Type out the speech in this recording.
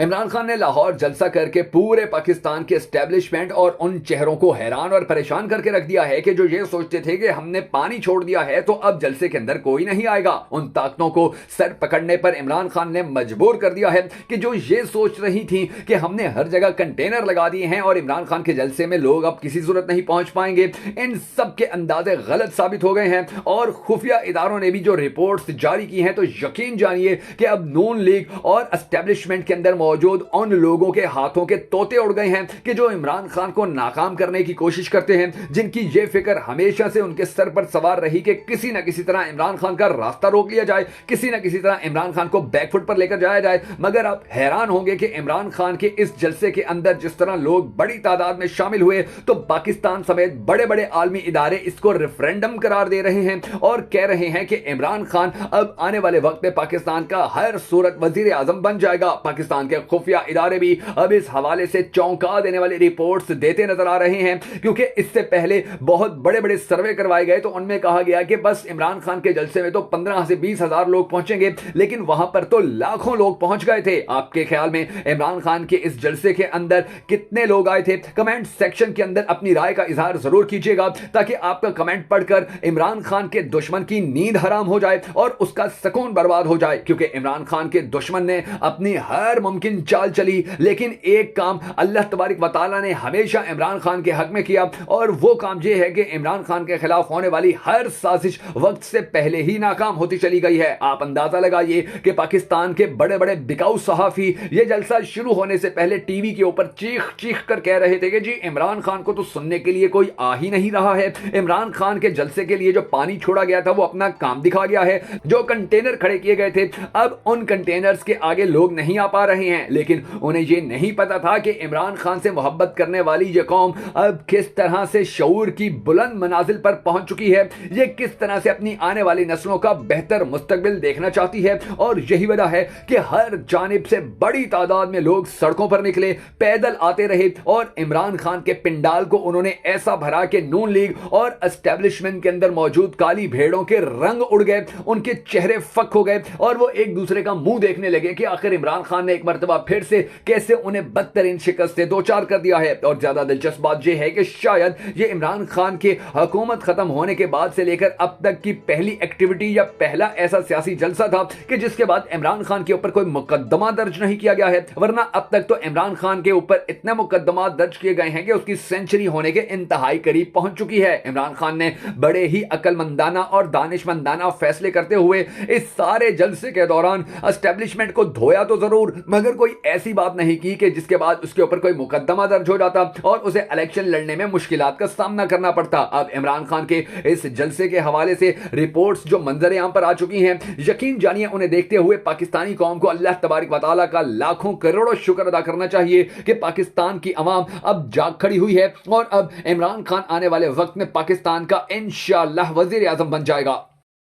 इमरान खान ने लाहौर जलसा करके पूरे पाकिस्तान के एस्टेब्लिशमेंट और उन चेहरों को हैरान और परेशान करके रख दिया है कि जो ये सोचते थे कि हमने पानी छोड़ दिया है तो अब जलसे के अंदर कोई नहीं आएगा। उन ताकतों को सर पकड़ने पर इमरान खान ने मजबूर कर दिया है कि जो ये सोच रही थी कि हमने हर जगह कंटेनर लगा दिए हैं और इमरान खान के जलसे में लोग अब किसी सूरत नहीं पहुंच पाएंगे, इन सब के अंदाजे गलत साबित हो गए हैं। और खुफिया इदारों ने भी जो रिपोर्ट्स जारी की हैं तो यकीन जानिए कि अब नून लीग और एस्टेब्लिशमेंट के अंदर मौजूद उन लोगों के हाथों के तोते उड़ गए हैं कि जो इमरान खान को नाकाम करने की कोशिश करते हैं, जिनकी ये फिक्र हमेशा से उनके सर पर सवार रही कि किसी ना किसी तरह इमरान खान का रास्ता रोक लिया जाए, किसी ना किसी तरह इमरान खान को बैकफुट पर लेकर जाया जाए। मगर आप हैरान होंगे कि इमरान खान के इस जलसे के अंदर जिस तरह लोग बड़ी तादाद में शामिल हुए तो पाकिस्तान समेत बड़े बड़े आलमी इदारे इसको रेफरेंडम करार दे रहे हैं और कह रहे हैं कि इमरान खान अब आने वाले वक्त में पाकिस्तान का हर सूरत वजीर आजम बन जाएगा। पाकिस्तान के खुफिया इदारे भी अब इस हवाले से चौंका देने वाली रिपोर्ट्स देते नजर आ रहे हैं, क्योंकि इससे पहले बहुत बड़े बड़े सर्वे करवाए गए तो उनमें कहा गया कि बस इमरान खान के जलसे में तो 15 से 20 हजार लोग पहुंचेंगे, लेकिन वहां पर तो लाखों लोग पहुंच गए थे। आपके ख्याल में इमरान खान के इस जलसे के अंदर कितने लोग आए थे? कमेंट सेक्शन के अंदर अपनी राय का इजहार जरूर कीजिएगा ताकि आपका कमेंट पढ़कर इमरान खान के दुश्मन की नींद हराम हो जाए और उसका सुकून बर्बाद हो जाए, क्योंकि इमरान खान के दुश्मन ने अपनी हर मुमकिन चाल चली, लेकिन एक काम अल्लाह तबारक व तआला ने हमेशा इमरान खान के हक में किया और वो काम यह है कि इमरान खान के खिलाफ होने वाली हर साजिश वक्त से पहले ही नाकाम होती चली गई है। आप अंदाजा लगाइए कि पाकिस्तान के बड़े बड़े बिकाऊ सहाफी ये जलसा शुरू होने से पहले टीवी के ऊपर चीख चीख कर कह रहे थे कि जी इमरान खान को तो सुनने के लिए कोई आ ही नहीं रहा है, इमरान खान के जलसे के लिए जो पानी छोड़ा गया था वो अपना काम दिखा गया है, जो कंटेनर खड़े किए गए थे अब उन कंटेनर्स के आगे लोग नहीं आ पा रहे हैं। लेकिन उन्हें यह नहीं पता था कि इमरान खान से मोहब्बत करने वाली ये कौम अब किस तरह से शऊर की बुलंद मनाजिल पर पहुंच चुकी है, ये किस तरह से अपनी आने वाली नस्लों का बेहतर मुस्तकबिल देखना चाहती है। और यही वजह है कि हर जानिब से बड़ी तादाद में लोग सड़कों पर निकले, पैदल आते रहे और इमरान खान के पिंडाल को उन्होंने ऐसा भरा कि नून लीग और एस्टेब्लिशमेंट के अंदर मौजूद काली भेड़ों के रंग उड़ गए, उनके चेहरे फक हो गए और वो एक दूसरे का मुंह देखने लगे कि आखिर इमरान खान ने एक मर्तबा फिर से कैसे उन्हें बदतरीन शिकस्त से दो चार कर दिया है। और ज्यादा दिलचस्प बात यह है कि शायद ये इमरान खान के हुकूमत खत्म होने के बाद से लेकर अब तक की पहली एक्टिविटी या पहला ऐसा सियासी जलसा था कि जिसके बाद इमरान खान के ऊपर कोई मुकदमा दर्ज नहीं किया गया है, वरना अब तक तो इमरान खान के ऊपर इतने मुकदमा दर्ज किए गए हैं कि उसकी सेंचुरी होने के इंतहाई करीब पहुंच चुकी है। इमरान खान ने बड़े ही अकलमंदाना और दानिशमंदाना फैसले करते हुए इस सारे जलसे के दौरान एस्टेब्लिशमेंट को धोया तो जरूर, मगर कोई ऐसी बात नहीं की कि जिसके बाद उसके ऊपर कोई मुकदमा दर्ज हो जाता और उसे इलेक्शन लड़ने में मुश्किलात का सामना करना पड़ता। अब इमरान खान के इस जलसे के हवाले से रिपोर्ट्स जो मंजर आम पर आ चुकी हैं, यकीन जानिए उन्हें देखते हुए पाकिस्तानी कौम को अल्लाह तबारक व तआला का लाखों करोड़ों शुक्र अदा करना चाहिए कि पाकिस्तान की अवाम अब जाग खड़ी हुई है और अब इमरान खान आने वाले वक्त में पाकिस्तान का इंशाअल्लाह वजीर आजम बन जाएगा।